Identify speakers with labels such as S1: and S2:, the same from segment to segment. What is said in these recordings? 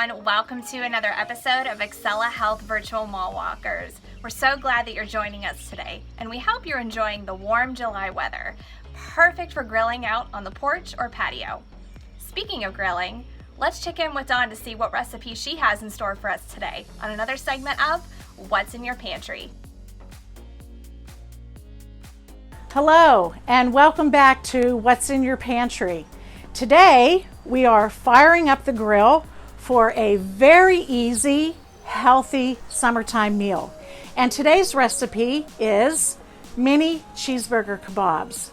S1: everyone. Welcome to another episode of Excela Health Virtual Mall Walkers. We're so glad that you're joining us today, and we hope you're enjoying the warm July weather. Perfect for grilling out on the porch or patio. Speaking of grilling, let's check in with Dawn to see what recipe she has in store for us today on another segment of What's in Your Pantry.
S2: Hello, and welcome back to What's in Your Pantry. Today, we are firing up the grill for a very easy, healthy summertime meal. And today's recipe is mini cheeseburger kebabs.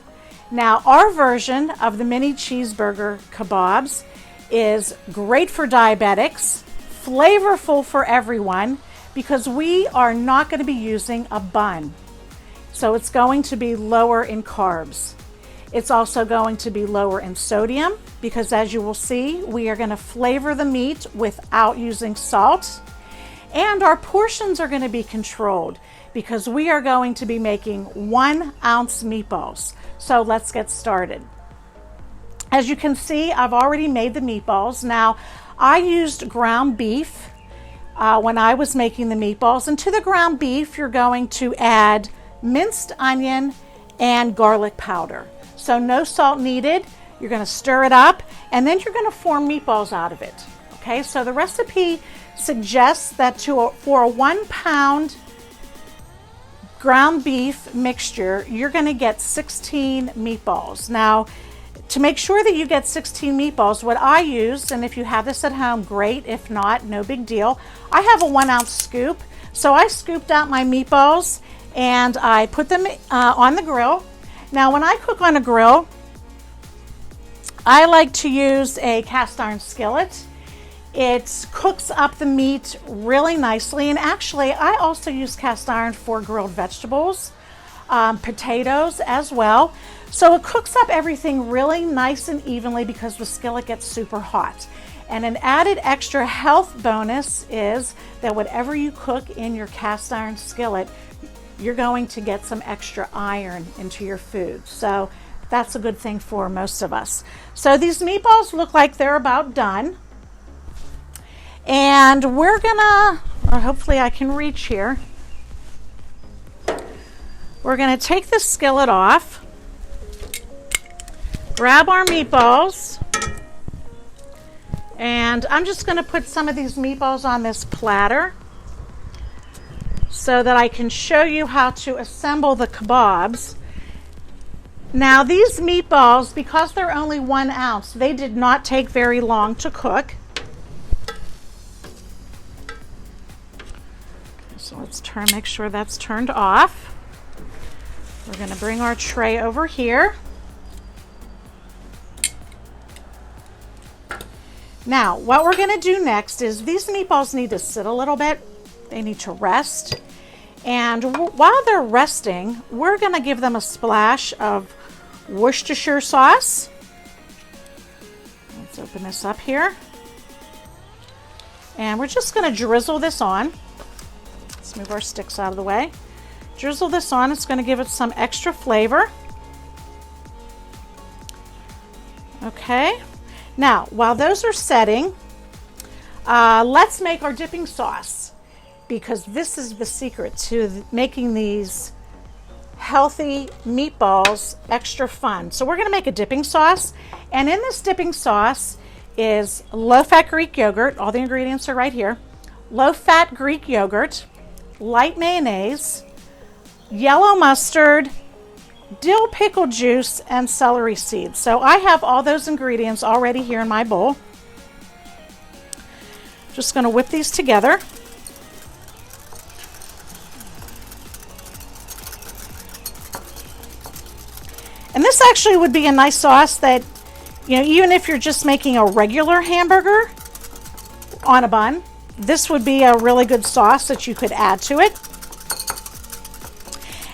S2: Now, our version of the mini cheeseburger kebabs is great for diabetics, flavorful for everyone, because we are not going to be using a bun. So it's going to be lower in carbs. It's also going to be lower in sodium because, as you will see, we are going to flavor the meat without using salt. And our portions are going to be controlled because we are going to be making 1 ounce meatballs. So let's get started. As you can see, I've already made the meatballs. Now, I used ground beef when I was making the meatballs. And to the ground beef, you're going to add minced onion and garlic powder. So no salt needed. You're going to stir it up, and then you're going to form meatballs out of it. Okay, so the recipe suggests that for a 1 pound ground beef mixture, you're going to get 16 meatballs. Now, to make sure that you get 16 meatballs, what I use, and if you have this at home, great. If not, no big deal. I have a 1 ounce scoop. So I scooped out my meatballs and I put them on the grill. Now, when I cook on a grill, I like to use a cast iron skillet. It cooks up the meat really nicely, and actually I also use cast iron for grilled vegetables, potatoes as well. So it cooks up everything really nice and evenly because the skillet gets super hot. And an added extra health bonus is that whatever you cook in your cast iron skillet, you're going to get some extra iron into your food. So that's a good thing for most of us. So these meatballs look like they're about done. And we're gonna, or hopefully I can reach here. We're gonna take the skillet off, grab our meatballs, and I'm just gonna put some of these meatballs on this platter so that I can show you how to assemble the kebabs. Now, these meatballs, because they're only 1 ounce, they did not take very long to cook. So let's make sure that's turned off. We're going to bring our tray over here. Now, what we're going to do next is these meatballs need to sit a little bit. They need to rest. And while they're resting, we're going to give them a splash of Worcestershire sauce. Let's open this up here. And we're just going to drizzle this on. Let's move our sticks out of the way. Drizzle this on. It's going to give it some extra flavor. Okay. Now, while those are setting, let's make our dipping sauce, because this is the secret to making these healthy meatballs extra fun. So we're going to make a dipping sauce, and in this dipping sauce is low-fat Greek yogurt. All the ingredients are right here. Low-fat Greek yogurt, light mayonnaise, yellow mustard, dill pickle juice, and celery seeds. So I have all those ingredients already here in my bowl. Just going to whip these together. And this actually would be a nice sauce that, you know, even if you're just making a regular hamburger on a bun, this would be a really good sauce that you could add to it.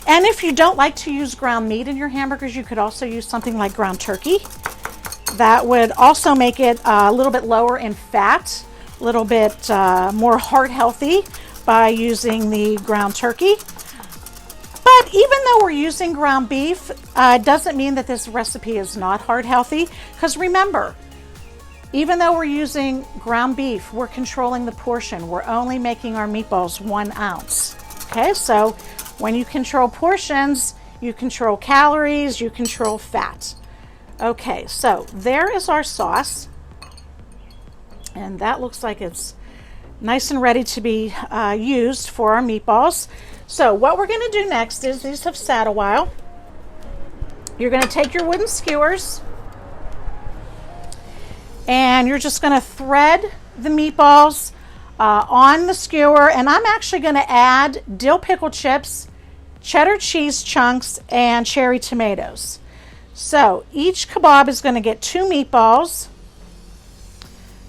S2: And if you don't like to use ground meat in your hamburgers, you could also use something like ground turkey. That would also make it a little bit lower in fat, a little bit more heart healthy by using the ground turkey. But even though we're using ground beef, it doesn't mean that this recipe is not heart healthy. Because remember, Even though we're using ground beef, we're controlling the portion. We're only making our meatballs 1 ounce. Okay, so when you control portions, you control calories, you control fat. Okay, so there is our sauce. And that looks like it's nice and ready to be used for our meatballs. So what we're going to do next is, these have sat a while. You're going to take your wooden skewers and you're just going to thread the meatballs on the skewer. And I'm actually going to add dill pickle chips, cheddar cheese chunks, and cherry tomatoes. So each kebab is going to get 2 meatballs.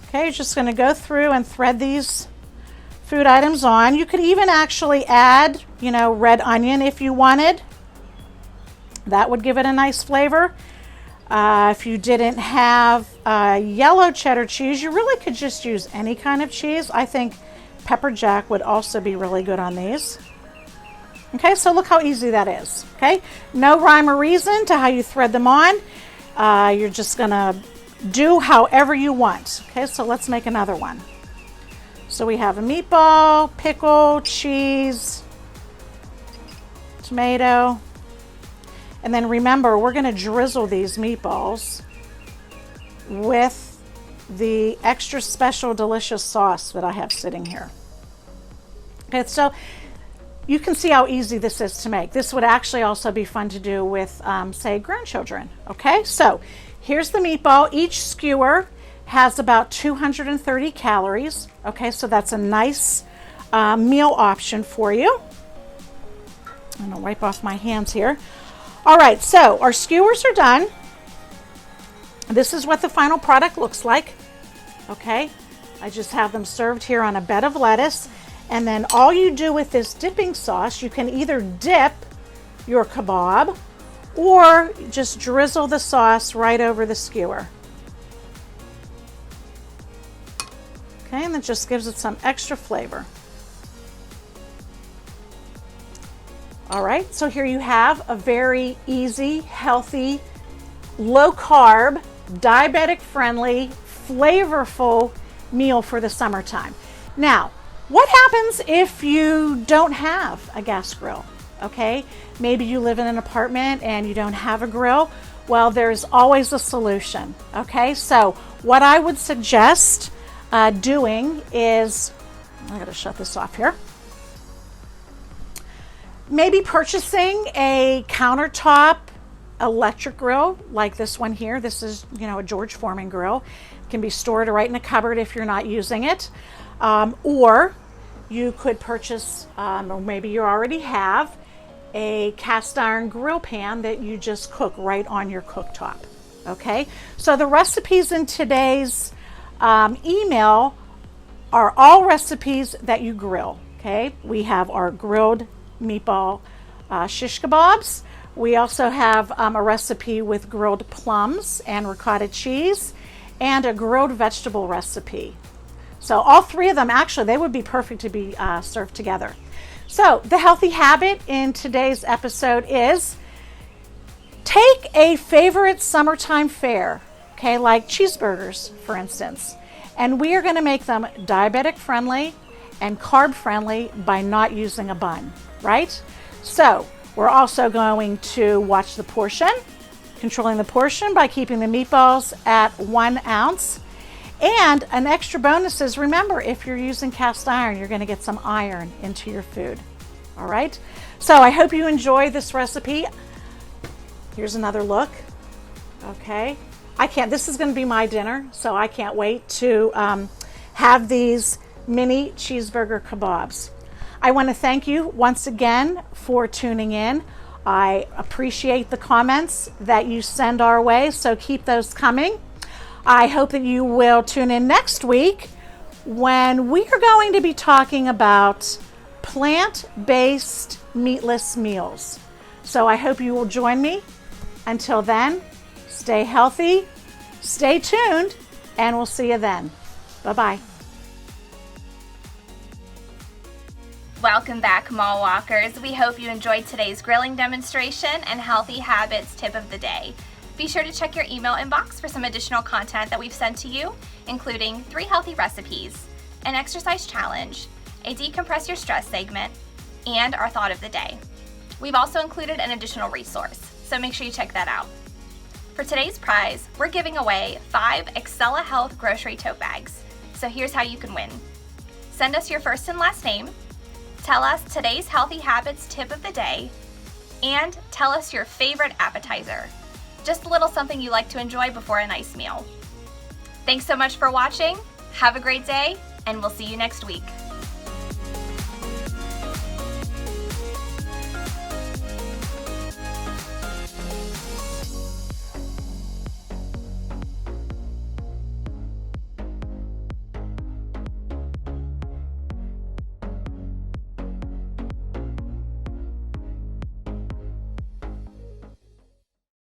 S2: Okay, you're just going to go through and thread these food items on. You could even actually add, red onion if you wanted. That would give it a nice flavor. If you didn't have yellow cheddar cheese, you really could just use any kind of cheese. I think pepper jack would also be really good on these. Okay, so look how easy that is. Okay, no rhyme or reason to how you thread them on. You're just going to do however you want. Okay, so let's make another one. So we have a meatball, pickle, cheese, tomato, and then remember, we're going to drizzle these meatballs with the extra special delicious sauce that I have sitting here. Okay, so you can see how easy this is to make. This would actually also be fun to do with, say, grandchildren. Okay, so here's the meatball. Each skewer has about 230 calories. Okay, so that's a nice meal option for you. I'm gonna wipe off my hands here. All right, so our skewers are done. This is what the final product looks like. Okay, I just have them served here on a bed of lettuce. And then all you do with this dipping sauce, you can either dip your kebab or just drizzle the sauce right over the skewer. Okay, and that just gives it some extra flavor. All right, so here you have a very easy, healthy, low carb, diabetic friendly, flavorful meal for the summertime. Now, what happens if you don't have a gas grill? Okay, maybe you live in an apartment and you don't have a grill. Well, there's always a solution. Okay, so what I would suggest doing is, I gotta shut this off here. Maybe purchasing a countertop electric grill like this one here. This is, a George Foreman grill. It can be stored right in a cupboard if you're not using it. Or you could purchase, or maybe you already have, a cast iron grill pan that you just cook right on your cooktop. Okay, so the recipes in today's email are all recipes that you grill. Okay, we have our grilled meatball shish kebabs. We also have a recipe with grilled plums and ricotta cheese, and a grilled vegetable recipe. So all 3 of them, actually, they would be perfect to be served together. So the healthy habit in today's episode is take a favorite summertime fare, okay, like cheeseburgers, for instance, and we are going to make them diabetic friendly and carb friendly by not using a bun, right? So we're also going to watch the portion, controlling the portion by keeping the meatballs at 1 ounce. And an extra bonus is, remember, if you're using cast iron, you're going to get some iron into your food. All right. So I hope you enjoy this recipe. Here's another look. Okay. This is going to be my dinner, so I can't wait to have these mini cheeseburger kebabs. I want to thank you once again for tuning in. I appreciate the comments that you send our way, so keep those coming. I hope that you will tune in next week when we are going to be talking about plant-based meatless meals. So I hope you will join me. Until then, stay healthy, stay tuned, and we'll see you then. Bye-bye.
S1: Welcome back, Mall Walkers. We hope you enjoyed today's grilling demonstration and healthy habits tip of the day. Be sure to check your email inbox for some additional content that we've sent to you, including 3 healthy recipes, an exercise challenge, a decompress your stress segment, and our thought of the day. We've also included an additional resource, so make sure you check that out. For today's prize, we're giving away 5 Excela Health grocery tote bags. So here's how you can win. Send us your first and last name, tell us today's healthy habits tip of the day, and tell us your favorite appetizer. Just a little something you like to enjoy before a nice meal. Thanks so much for watching. Have a great day, and we'll see you next week.